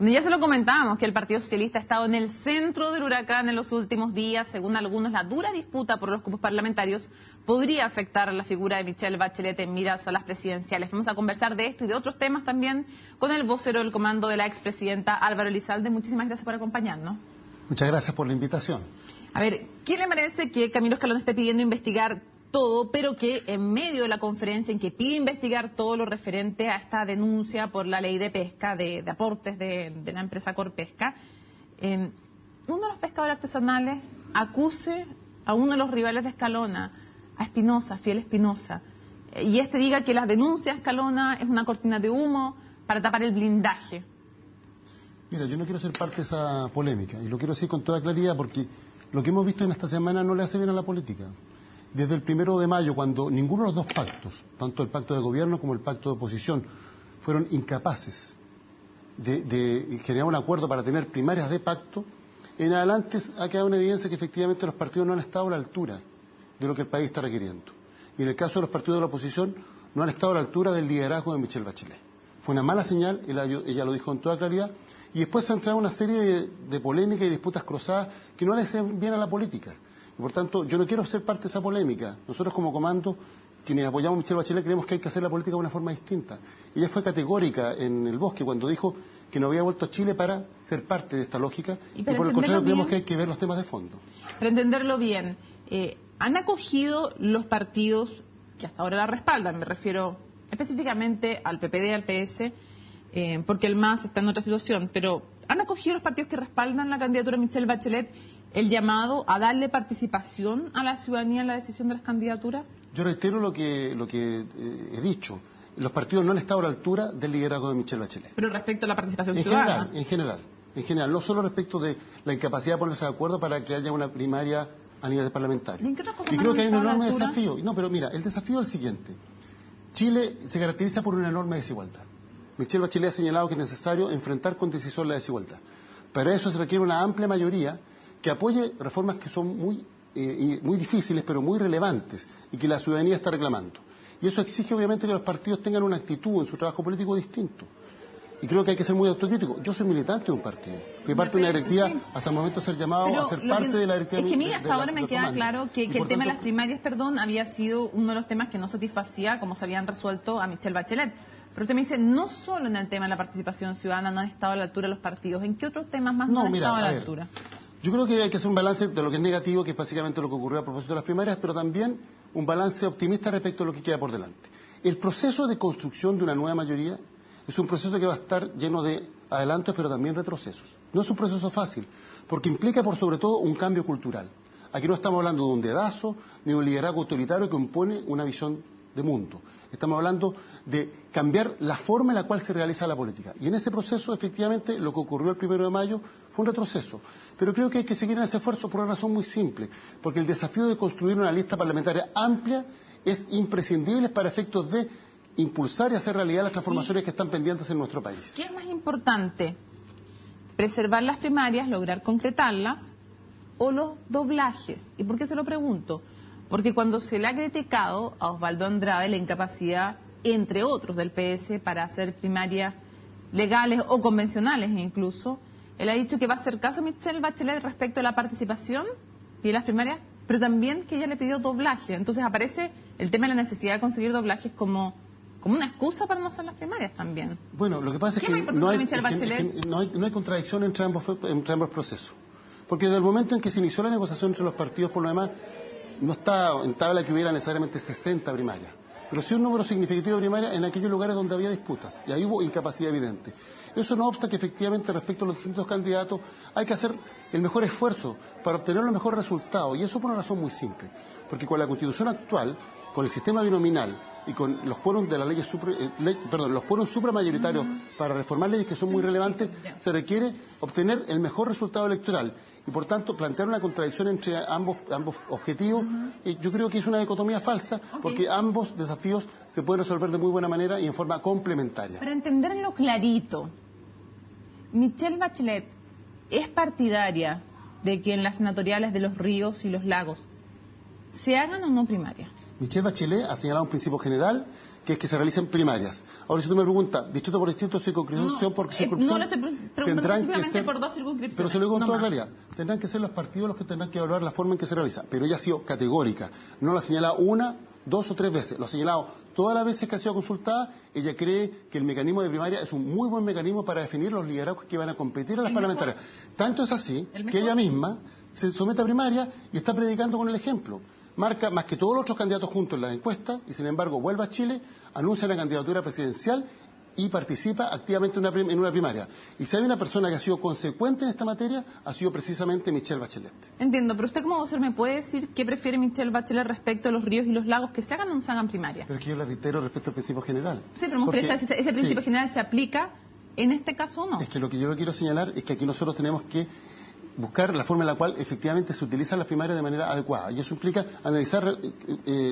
Ya se lo comentábamos, que el Partido Socialista ha estado en el centro del huracán en los últimos días. Según algunos, la dura disputa por los cupos parlamentarios podría afectar a la figura de Michelle Bachelet en miras a las presidenciales. Vamos a conversar de esto y de otros temas también con el vocero del comando de la expresidenta Álvaro Elizalde. Muchísimas gracias por acompañarnos. Muchas gracias por la invitación. A ver, ¿qué le parece que Camilo Escalón esté pidiendo investigar todo, pero que en medio de la conferencia en que pide investigar todo lo referente a esta denuncia por la ley de pesca, de aportes de la empresa Corpesca, uno de los pescadores artesanales acuse a uno de los rivales de Escalona, a Espinosa, Fiel Espinosa, y este diga que la denuncia a Escalona es una cortina de humo para tapar el blindaje? Mira, yo no quiero ser parte de esa polémica, y lo quiero decir con toda claridad porque lo que hemos visto en esta semana no le hace bien a la política. Desde el 1 de mayo, cuando ninguno de los dos pactos, tanto el pacto de gobierno como el pacto de oposición, fueron incapaces de generar un acuerdo para tener primarias de pacto, en adelante ha quedado una evidencia que efectivamente los partidos no han estado a la altura de lo que el país está requiriendo. Y en el caso de los partidos de la oposición, no han estado a la altura del liderazgo de Michelle Bachelet. Fue una mala señal, ella lo dijo con toda claridad, y después se ha entrado una serie de polémicas y disputas cruzadas que no le hacen bien a la política. Y por tanto, yo no quiero ser parte de esa polémica. Nosotros como comando, quienes apoyamos a Michelle Bachelet, creemos que hay que hacer la política de una forma distinta. Ella fue categórica en el Bosque cuando dijo que no había vuelto a Chile para ser parte de esta lógica, y por el contrario creemos que hay que ver los temas de fondo. Para entenderlo bien, ¿han acogido los partidos que hasta ahora la respaldan? Me refiero específicamente al PPD y al PS, porque el MAS está en otra situación, pero ¿han acogido los partidos que respaldan la candidatura de Michelle Bachelet el llamado a darle participación a la ciudadanía en la decisión de las candidaturas? Yo reitero lo que he dicho. Los partidos no han estado a la altura del liderazgo de Michelle Bachelet. Pero respecto a la participación ciudadana. En general, no solo respecto de la incapacidad de ponerse de acuerdo para que haya una primaria a nivel parlamentario. ¿Y creo que hay un enorme desafío. No, pero mira, el desafío es el siguiente. Chile se caracteriza por una enorme desigualdad. Michelle Bachelet ha señalado que es necesario enfrentar con decisión la desigualdad. Para eso se requiere una amplia mayoría que apoye reformas que son muy difíciles, pero muy relevantes, y que la ciudadanía está reclamando. Y eso exige, obviamente, que los partidos tengan una actitud en su trabajo político distinto. Y creo que hay que ser muy autocrítico. Yo soy militante de un partido. Fui parte de una directiva, sí, hasta el momento de ser llamado a ser parte de la directiva. Es que mira, hasta ahora me queda claro que el tema de las primarias, había sido uno de los temas que no satisfacía como se habían resuelto a Michelle Bachelet. Pero usted me dice, no solo en el tema de la participación ciudadana no han estado a la altura los partidos, ¿en qué otros temas más no han estado a la altura? Yo creo que hay que hacer un balance de lo que es negativo, que es básicamente lo que ocurrió a propósito de las primarias, pero también un balance optimista respecto a lo que queda por delante. El proceso de construcción de una nueva mayoría es un proceso que va a estar lleno de adelantos, pero también retrocesos. No es un proceso fácil, porque implica por sobre todo un cambio cultural. Aquí no estamos hablando de un dedazo, ni de un liderazgo autoritario que impone una visión de mundo. Estamos hablando de cambiar la forma en la cual se realiza la política. Y en ese proceso, efectivamente, lo que ocurrió el 1 de mayo fue un retroceso. Pero creo que hay que seguir en ese esfuerzo por una razón muy simple. Porque el desafío de construir una lista parlamentaria amplia es imprescindible para efectos de impulsar y hacer realidad las transformaciones que están pendientes en nuestro país. ¿Qué es más importante? ¿Preservar las primarias, lograr concretarlas, o los doblajes? ¿Y por qué se lo pregunto? Porque cuando se le ha criticado a Osvaldo Andrade la incapacidad, entre otros, del PS para hacer primarias legales o convencionales incluso, él ha dicho que va a hacer caso a Michelle Bachelet respecto a la participación y las primarias, pero también que ella le pidió doblaje. Entonces aparece el tema de la necesidad de conseguir doblajes como una excusa para no hacer las primarias también. Bueno, lo que pasa es que no hay contradicción entre ambos procesos. Porque desde el momento en que se inició la negociación entre los partidos, por lo demás, no está en tabla que hubiera necesariamente 60 primarias, pero sí un número significativo de primarias en aquellos lugares donde había disputas, y ahí hubo incapacidad evidente. Eso no obsta que efectivamente respecto a los distintos candidatos hay que hacer el mejor esfuerzo para obtener los mejores resultados, y eso por una razón muy simple, porque con la Constitución actual, con el sistema binominal y con los quórums de la los quórums supramayoritarios para reformar leyes que son muy relevantes, se requiere obtener el mejor resultado electoral. Y por tanto, plantear una contradicción entre ambos objetivos, yo creo que es una dicotomía falsa, porque ambos desafíos se pueden resolver de muy buena manera y en forma complementaria. Para entenderlo clarito, Michelle Bachelet es partidaria de que en las senatoriales de Los Ríos y Los Lagos se hagan o no primarias. Michelle Bachelet ha señalado un principio general que es que se realicen primarias. Ahora, si tú me preguntas, distrito por distrito, circunscripción por circunscripción, no le estoy preguntando específicamente por 2 circunscripciones. Pero se lo digo con no toda más. claridad. Tendrán que ser los partidos los que tendrán que evaluar la forma en que se realiza. Pero ella ha sido categórica. No la ha señalado 1, 2 o 3 veces. Lo ha señalado todas las veces que ha sido consultada. Ella cree que el mecanismo de primaria es un muy buen mecanismo para definir los liderazgos que van a competir a las parlamentarias. Tanto es así que ella misma se somete a primaria y está predicando con el ejemplo. Marca más que todos los otros candidatos juntos en la encuesta y, sin embargo, vuelve a Chile, anuncia la candidatura presidencial y participa activamente en una primaria. Y si hay una persona que ha sido consecuente en esta materia, ha sido precisamente Michelle Bachelet. Entiendo, pero usted como vocero me puede decir qué prefiere Michelle Bachelet respecto a los ríos y los lagos, que se hagan o no se hagan primarias. Pero es que yo le reitero respecto al principio general. Sí, pero me gustaría saber si ese principio general se aplica en este caso o no. Es que lo que yo le quiero señalar es que aquí nosotros tenemos que buscar la forma en la cual efectivamente se utilizan las primarias de manera adecuada. Y eso implica analizar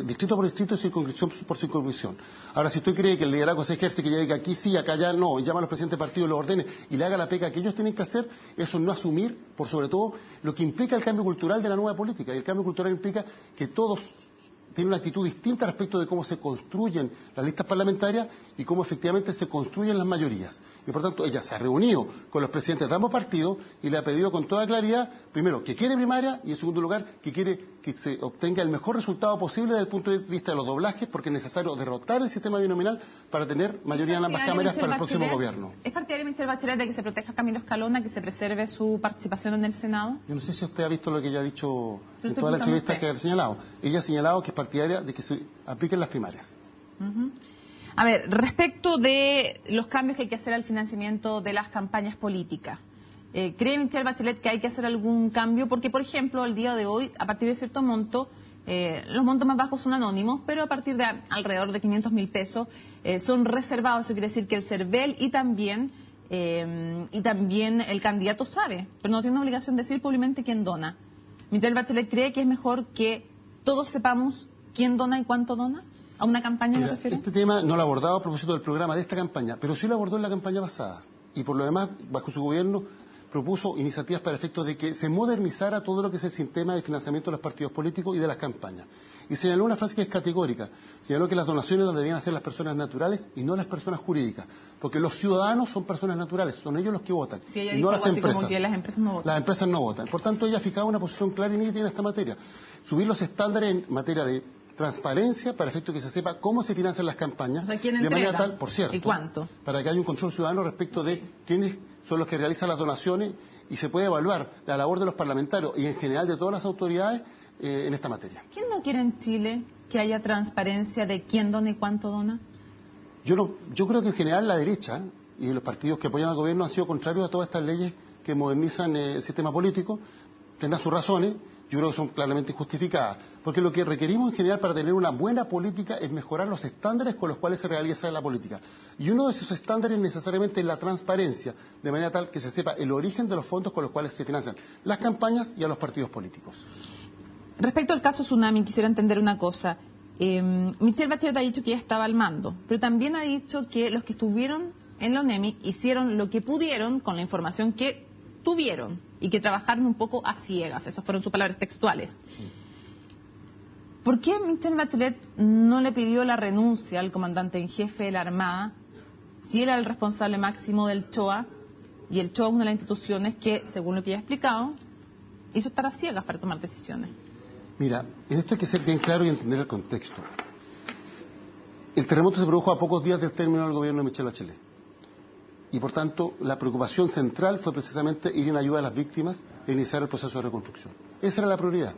distrito por distrito y circunscripción por circunscripción. Ahora, si usted cree que el liderazgo se ejerce, que ya diga aquí sí, acá ya no, llama a los presidentes de partido, los ordene y le haga la pega que ellos tienen que hacer, eso no asumir, por sobre todo, lo que implica el cambio cultural de la nueva política. Y el cambio cultural implica que todos tienen una actitud distinta respecto de cómo se construyen las listas parlamentarias y cómo efectivamente se construyen las mayorías. Y por tanto, ella se ha reunido con los presidentes de ambos partidos y le ha pedido con toda claridad, primero, que quiere primaria y en segundo lugar, que quiere que se obtenga el mejor resultado posible desde el punto de vista de los doblajes, porque es necesario derrotar el sistema binominal para tener mayoría en ambas cámaras para el próximo gobierno. ¿Es partidaria Michelle Bachelet de que se proteja a Camilo Escalona, que se preserve su participación en el Senado? Yo no sé si usted ha visto lo que ella ha dicho en todas las entrevistas que ha señalado. Ella ha señalado que es partidaria de que se apliquen las primarias. A ver, respecto de los cambios que hay que hacer al financiamiento de las campañas políticas, ¿cree Michelle Bachelet que hay que hacer algún cambio? Porque, por ejemplo, el día de hoy, a partir de cierto monto, los montos más bajos son anónimos, pero a partir de alrededor de 500.000 pesos son reservados. Eso quiere decir que el CERVEL y también el candidato sabe, pero no tiene obligación de decir públicamente quién dona. ¿Michelle Bachelet cree que es mejor que todos sepamos quién dona y cuánto dona? ¿A una campaña me refiero? Este tema no lo ha abordado a propósito del programa de esta campaña, pero sí lo abordó en la campaña pasada. Y por lo demás, bajo su gobierno, propuso iniciativas para efectos de que se modernizara todo lo que es el sistema de financiamiento de los partidos políticos y de las campañas. Y señaló una frase que es categórica. Señaló que las donaciones las debían hacer las personas naturales y no las personas jurídicas. Porque los ciudadanos son personas naturales, son ellos los que votan, sí, ella y no dijo las así empresas. como que las empresas no votan. Las empresas no votan. Por tanto, ella fijaba una posición clara y nítida en esta materia. Subir los estándares en materia de transparencia para efecto que se sepa cómo se financian las campañas, o sea, ¿quién de manera entrega? tal, por cierto, ¿Y cuánto? Para que haya un control ciudadano respecto de quiénes son los que realizan las donaciones y se puede evaluar la labor de los parlamentarios y en general de todas las autoridades en esta materia. ¿Quién no quiere en Chile que haya transparencia de quién dona y cuánto dona? Yo creo que en general la derecha y los partidos que apoyan al gobierno han sido contrarios a todas estas leyes que modernizan el sistema político. Tendrán sus razones. Yo creo que son claramente injustificadas, porque lo que requerimos en general para tener una buena política es mejorar los estándares con los cuales se realiza la política. Y uno de esos estándares necesariamente es la transparencia, de manera tal que se sepa el origen de los fondos con los cuales se financian las campañas y a los partidos políticos. Respecto al caso Tsunami, quisiera entender una cosa. Michelle Bachelet ha dicho que ella estaba al mando, pero también ha dicho que los que estuvieron en la ONEMI hicieron lo que pudieron con la información que tuvieron y que trabajaron un poco a ciegas. Esas fueron sus palabras textuales. Sí. ¿Por qué Michelle Bachelet no le pidió la renuncia al comandante en jefe de la Armada si era el responsable máximo del CHOA y el CHOA es una de las instituciones que, según lo que ella ha explicado, hizo estar a ciegas para tomar decisiones? Mira, en esto hay que ser bien claro y entender el contexto. El terremoto se produjo a pocos días del término del gobierno de Michelle Bachelet. Y por tanto, la preocupación central fue precisamente ir en ayuda a las víctimas e iniciar el proceso de reconstrucción. Esa era la prioridad.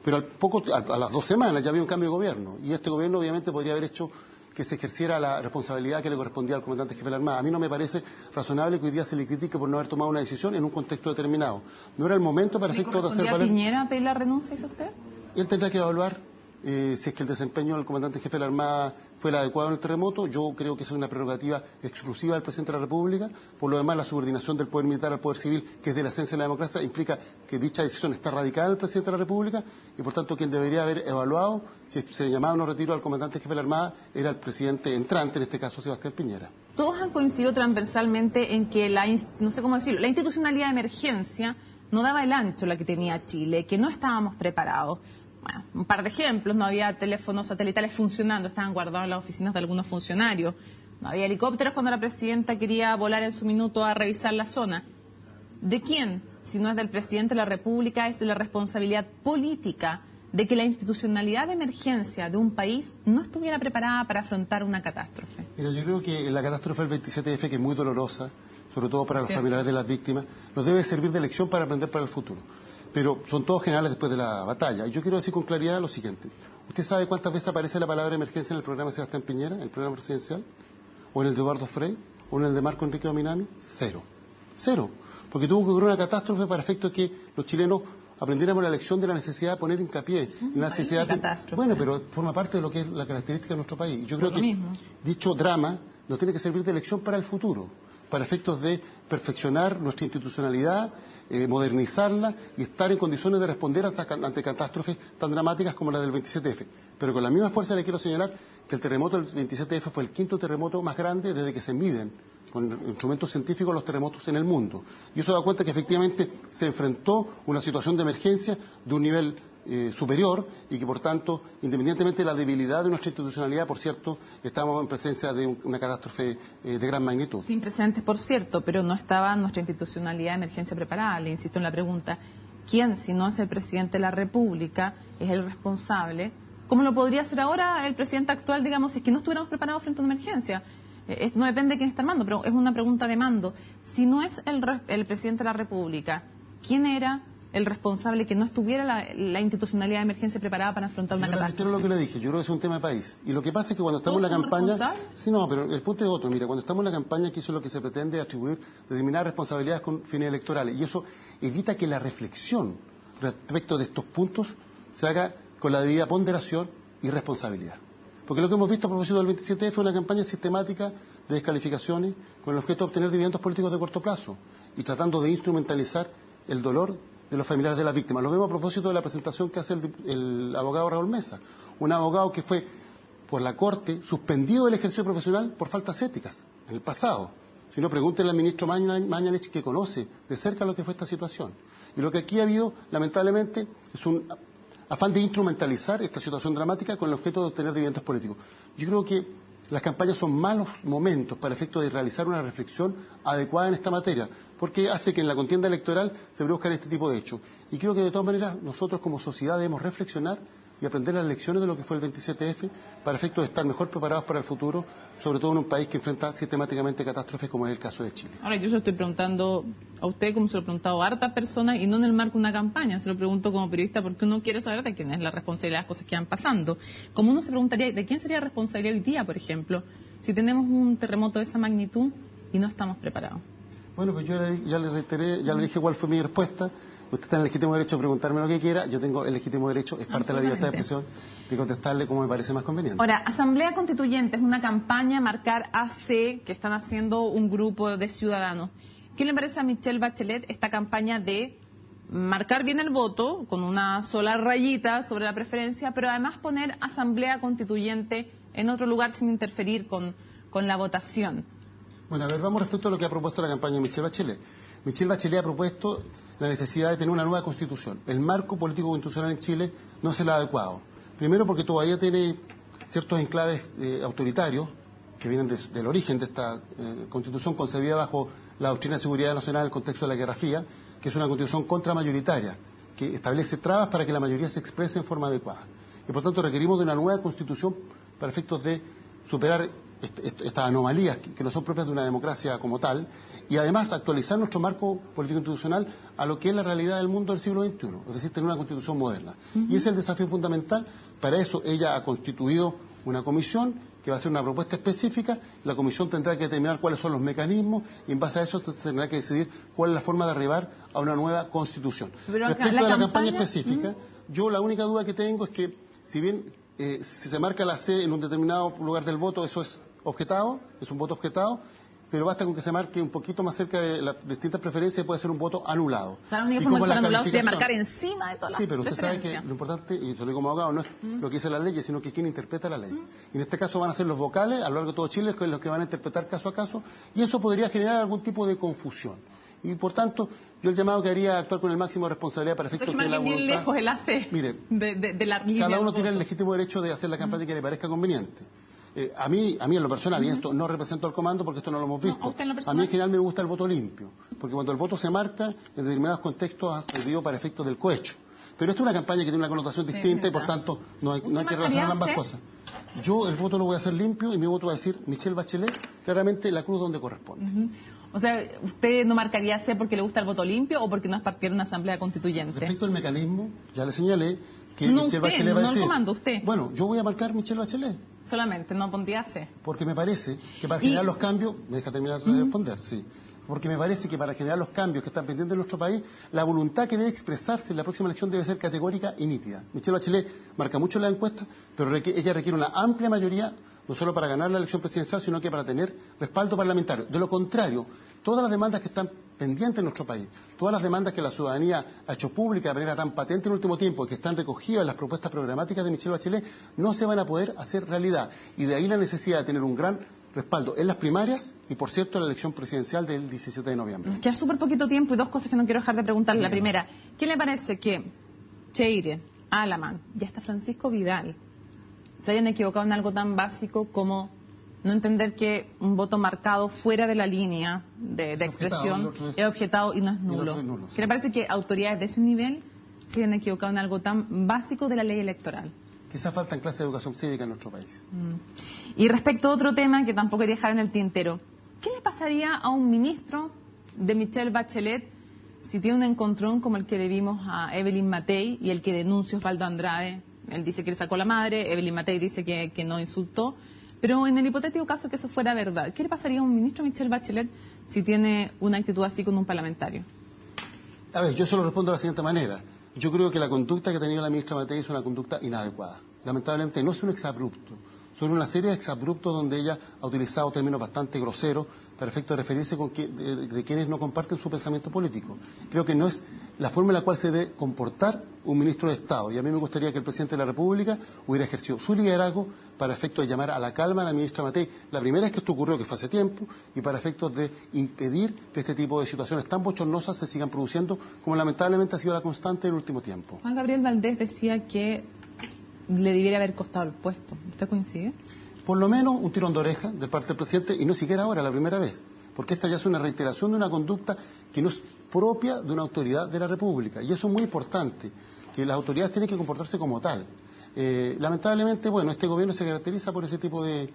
Pero a las 2 semanas ya había un cambio de gobierno. Y este gobierno obviamente podría haber hecho que se ejerciera la responsabilidad que le correspondía al comandante jefe de la Armada. A mí no me parece razonable que hoy día se le critique por no haber tomado una decisión en un contexto determinado. No era el momento para efecto de hacer valer... ¿Le correspondía a Piñera pedir la renuncia, dice usted? Él tendrá que evaluar si es que el desempeño del comandante jefe de la Armada fue el adecuado en el terremoto. Yo creo que es una prerrogativa exclusiva del presidente de la República. Por lo demás, la subordinación del poder militar al poder civil, que es de la esencia de la democracia, implica que dicha decisión está radicada en el presidente de la República y, por tanto, quien debería haber evaluado si se llamaba o no retiro al comandante jefe de la Armada era el presidente entrante, en este caso Sebastián Piñera. Todos han coincidido transversalmente en que no sé cómo decirlo, la institucionalidad de emergencia no daba el ancho la que tenía Chile, que no estábamos preparados. Bueno, un par de ejemplos, no había teléfonos satelitales funcionando, estaban guardados en las oficinas de algunos funcionarios, no había helicópteros cuando la presidenta quería volar en su minuto a revisar la zona. ¿De quién? Si no es del presidente de la República, es de la responsabilidad política de que la institucionalidad de emergencia de un país no estuviera preparada para afrontar una catástrofe. Mira, yo creo que la catástrofe del 27F, que es muy dolorosa, sobre todo para los familiares de las víctimas, nos debe servir de lección para aprender para el futuro. Pero son todos generales después de la batalla. Y yo quiero decir con claridad lo siguiente. ¿Usted sabe cuántas veces aparece la palabra emergencia en el programa de Sebastián Piñera, en el programa presidencial? ¿O en el de Eduardo Frei? ¿O en el de Marco Enrique Dominami? Cero. Cero. Porque tuvo que ocurrir una catástrofe para efecto de que los chilenos aprendiéramos la lección de la necesidad de poner hincapié en la necesidad de... Bueno, pero forma parte de lo que es la característica de nuestro país. Yo creo que dicho drama nos tiene que servir de lección para el futuro, para efectos de perfeccionar nuestra institucionalidad, modernizarla y estar en condiciones de responder ante catástrofes tan dramáticas como la del 27F. Pero con la misma fuerza le quiero señalar que el terremoto del 27F fue el quinto terremoto más grande desde que se miden con instrumentos científicos los terremotos en el mundo. Y eso da cuenta que efectivamente se enfrentó una situación de emergencia de un nivel superior y que por tanto, independientemente de la debilidad de nuestra institucionalidad, por cierto, estamos en presencia de una catástrofe de gran magnitud. Sin precedentes, por cierto, pero no estaba nuestra institucionalidad de emergencia preparada. Le insisto en la pregunta, ¿quién, si no es el presidente de la República, es el responsable? ¿Cómo lo podría hacer ahora el presidente actual, digamos, si es que no estuviéramos preparados frente a una emergencia? Esto no depende de quién está al mando, pero es una pregunta de mando. Si no es el presidente de la República, ¿quién era el responsable que no estuviera la institucionalidad de emergencia preparada para afrontar una catástrofe? Yo lo que le dije, yo creo que es un tema de país. Y lo que pasa es que cuando estamos en la campaña... Sí, no, pero el punto es otro. Mira, cuando estamos en la campaña, que eso es lo que se pretende atribuir determinadas responsabilidades con fines electorales. Y eso evita que la reflexión respecto de estos puntos se haga con la debida ponderación y responsabilidad. Porque lo que hemos visto a propósito del 27F es una campaña sistemática de descalificaciones con el objeto de obtener dividendos políticos de corto plazo y tratando de instrumentalizar el dolor de los familiares de las víctimas. Lo vemos a propósito de la presentación que hace el abogado Raúl Mesa, un abogado que fue por la Corte suspendido del ejercicio profesional por faltas éticas en el pasado. Si no, pregúntenle al ministro Mañalich, que conoce de cerca lo que fue esta situación. Y lo que aquí ha habido, lamentablemente, es un afán de instrumentalizar esta situación dramática con el objeto de obtener dividendos políticos. Yo creo que las campañas son malos momentos para efecto de realizar una reflexión adecuada en esta materia, porque hace que en la contienda electoral se produzcan este tipo de hechos. Y creo que de todas maneras nosotros como sociedad debemos reflexionar y aprender las lecciones de lo que fue el 27F para efecto de estar mejor preparados para el futuro, sobre todo en un país que enfrenta sistemáticamente catástrofes como es el caso de Chile. Ahora, yo se lo estoy preguntando a usted como se lo he preguntado a hartas personas y no en el marco de una campaña, se lo pregunto como periodista porque uno quiere saber de quién es la responsabilidad de las cosas que van pasando. Como uno se preguntaría, ¿de quién sería responsabilidad hoy día, por ejemplo, si tenemos un terremoto de esa magnitud y no estamos preparados? Bueno, pues yo ya le reiteré, ya le dije cuál fue mi respuesta. Usted está en el legítimo derecho de preguntarme lo que quiera. Yo tengo el legítimo derecho, es parte de la libertad de expresión, de contestarle como me parece más conveniente. Ahora, Asamblea Constituyente es una campaña marcar AC que están haciendo un grupo de ciudadanos. ¿Qué le parece a Michelle Bachelet esta campaña de marcar bien el voto con una sola rayita sobre la preferencia, pero además poner Asamblea Constituyente en otro lugar sin interferir con la votación? Bueno, a ver, vamos respecto a lo que ha propuesto la campaña de Michelle Bachelet. Michelle Bachelet ha propuesto la necesidad de tener una nueva constitución. El marco político constitucional en Chile no es el adecuado. Primero porque todavía tiene ciertos enclaves autoritarios que vienen del origen de esta constitución concebida bajo la doctrina de seguridad nacional en el contexto de la Guerra Fría, que es una constitución contramayoritaria, que establece trabas para que la mayoría se exprese en forma adecuada. Y por tanto requerimos de una nueva constitución para efectos de superar estas anomalías que no son propias de una democracia como tal, y además actualizar nuestro marco político institucional a lo que es la realidad del mundo del siglo XXI, es decir, tener una constitución moderna. Y ese es el desafío fundamental. Para eso ella ha constituido una comisión que va a hacer una propuesta específica. La comisión tendrá que determinar cuáles son los mecanismos y en base a eso tendrá que decidir cuál es la forma de arribar a una nueva constitución. Respecto a la campaña específica, yo la única duda que tengo es que si bien si se marca la C en un determinado lugar del voto, eso es objetado, es un voto objetado, pero basta con que se marque un poquito más cerca de las distintas preferencias y puede ser un voto anulado. O sea, la única forma de que anulado sería marcar encima de todas las Sí, pero usted sabe que lo importante, y se lo digo como abogado, no es lo que dice la ley, sino que quien interpreta la ley. Y en este caso van a ser los vocales a lo largo de todo Chile, los que van a interpretar caso a caso, y eso podría generar algún tipo de confusión. Y por tanto, yo el llamado que haría a actuar con el máximo de responsabilidad para efectos de la voluntad. Bien lejos el AC. Mire, de la línea cada uno del tiene el voto. legítimo derecho de hacer la campaña que le parezca conveniente. A mí en lo personal, y esto no represento al comando porque esto no lo hemos visto, No, usted en lo a personal. mí en general me gusta el voto limpio, porque cuando el voto se marca, en determinados contextos ha servido para efectos del cohecho. Pero esto es una campaña que tiene una connotación distinta y por tanto no hay que relacionar ambas cosas. Yo el voto lo voy a hacer limpio y mi voto va a decir Michelle Bachelet, claramente la cruz donde corresponde. O sea, ¿usted no marcaría C porque le gusta el voto limpio o porque no es partido de una asamblea constituyente? Respecto al mecanismo, ya le señalé que No Michelle usted, Bachelet va a no el decir... comando, usted. Bueno, yo voy a marcar Michelle Bachelet. Solamente, no pondría C. Porque me parece que para generar los cambios, me deja terminar de responder, sí. Porque me parece que para generar los cambios que están pendientes en nuestro país, la voluntad que debe expresarse en la próxima elección debe ser categórica y nítida. Michelle Bachelet marca mucho en la encuesta, pero ella requiere una amplia mayoría, no solo para ganar la elección presidencial, sino que para tener respaldo parlamentario. De lo contrario, todas las demandas que están pendientes en nuestro país, todas las demandas que la ciudadanía ha hecho pública de manera tan patente en el último tiempo y que están recogidas en las propuestas programáticas de Michelle Bachelet, no se van a poder hacer realidad. Y de ahí la necesidad de tener un gran respaldo en las primarias y, por cierto, en la elección presidencial del 17 de noviembre. Nos queda súper poquito tiempo y dos cosas que no quiero dejar de preguntarle. La primera, ¿qué le parece que Cheire, Alaman y hasta Francisco Vidal se hayan equivocado en algo tan básico como no entender que un voto marcado fuera de la línea de expresión es objetado y no es nulo? ¿Qué le parece que autoridades de ese nivel se hayan equivocado en algo tan básico de la ley electoral? Quizá faltan clases de educación cívica en nuestro país. Y respecto a otro tema que tampoco quería dejar en el tintero, ¿qué le pasaría a un ministro de Michelle Bachelet si tiene un encontrón como el que le vimos a Evelyn Matei y el que denuncia Osvaldo Andrade? Él dice que le sacó la madre, Evelyn Matei dice que no insultó, pero en el hipotético caso que eso fuera verdad, ¿qué le pasaría a un ministro de Michelle Bachelet si tiene una actitud así con un parlamentario? A ver, yo se lo respondo de la siguiente manera. Yo creo que la conducta que ha tenido la ministra Matei es una conducta inadecuada. Lamentablemente no es un exabrupto, son una serie de exabruptos donde ella ha utilizado términos bastante groseros para efecto de referirse de quienes no comparten su pensamiento político. Creo que no es la forma en la cual se debe comportar un ministro de Estado. Y a mí me gustaría que el presidente de la República hubiera ejercido su liderazgo para efectos de llamar a la calma a la ministra Matei. La primera vez que esto ocurrió, que fue hace tiempo, y para efectos de impedir que este tipo de situaciones tan bochornosas se sigan produciendo, como lamentablemente ha sido la constante en el último tiempo. Juan Gabriel Valdés decía que le debiera haber costado el puesto. ¿Usted coincide? Por lo menos un tirón de oreja de parte del presidente, y no siquiera ahora, la primera vez, porque esta ya es una reiteración de una conducta que no es propia de una autoridad de la República, y eso es muy importante, que las autoridades tienen que comportarse como tal. Lamentablemente, bueno, este gobierno se caracteriza por ese tipo de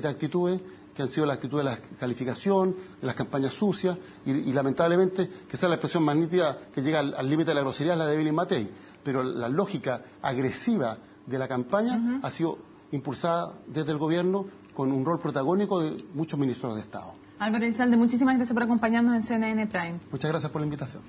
actitudes, que han sido la actitud de la calificación, de las campañas sucias, y lamentablemente, que sea la expresión más nítida que llega al límite de la grosería, es la de Evelyn Matei, pero la lógica agresiva de la campaña ha sido impulsada desde el gobierno con un rol protagónico de muchos ministros de Estado. Álvaro Elizalde, muchísimas gracias por acompañarnos en CNN Prime. Muchas gracias por la invitación.